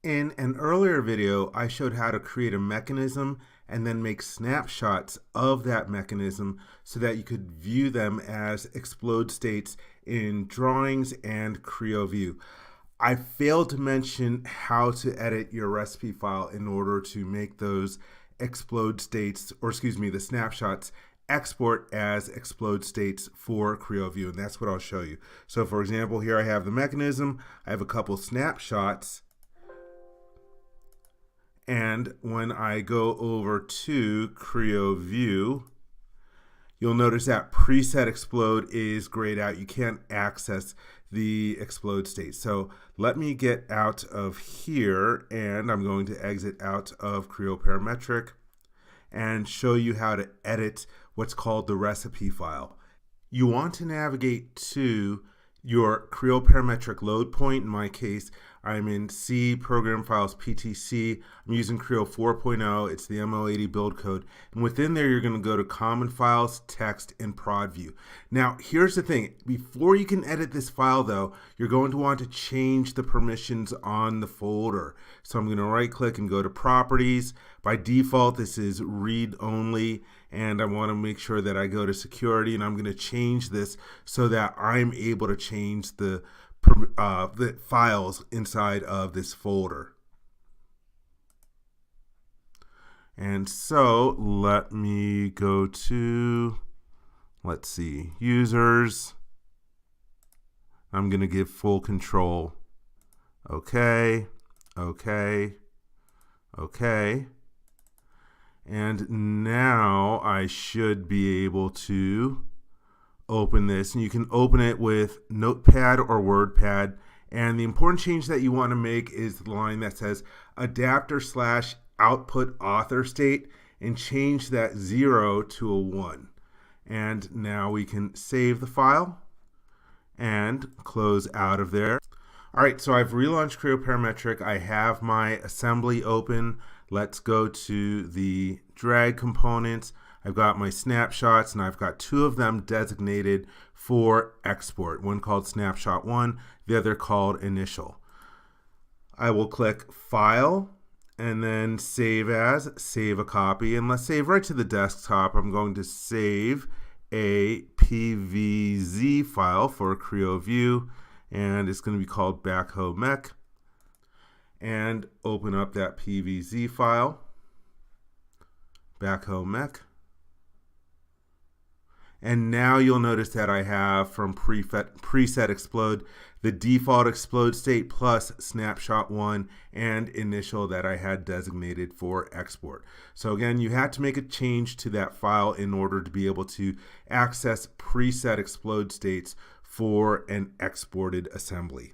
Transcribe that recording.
In an earlier video, I showed how to create a mechanism and then make snapshots of that mechanism so that you could view them as explode states in drawings and Creo View. I failed to mention how to edit your recipe file in order to make those explode states, or excuse me, the snapshots export as explode states for Creo View, and that's what I'll show you. So for example, here I have the mechanism, I have a couple snapshots, and when I go over to Creo View, you'll notice that preset explode is grayed out. You can't access the explode state. So let me get out of here, and I'm going to exit out of Creo Parametric and show you how to edit what's called the recipe file. You want to navigate to your Creo Parametric load point. In my case, I'm in C Program Files PTC. I'm using Creo 4.0. It's the MO80 build code. And within there, you're going to go to Common Files, Text, and Prod View. Now, here's the thing. Before you can edit this file, though, you're going to want to change the permissions on the folder. So I'm going to right-click and go to Properties. By default, this is read only, and I want to make sure that I go to Security, and I'm going to change this so that I'm able to change the files inside of this folder. And so let me go to, let's see, users. I'm going to give full control. Okay, okay, okay. And now I should be able to open this, and you can open it with Notepad or WordPad. And the important change that you want to make is the line that says adapter/output author state, and change that 0 to a 1. And now we can save the file and close out of there. All right, so I've relaunched Creo Parametric. I have my assembly open. Let's go to the drag components. I've got my snapshots, and I've got two of them designated for export. One called snapshot 1, the other called initial. I will click File and then Save As, save a copy, and let's save right to the desktop. I'm going to save a PVZ file for Creo View, and it's going to be called Backhoe Mech. And open up that PVZ file, Backhoe Mech. And now you'll notice that I have from preset explode the default explode state plus snapshot 1 and initial that I had designated for export. So again, you had to make a change to that file in order to be able to access preset explode states for an exported assembly.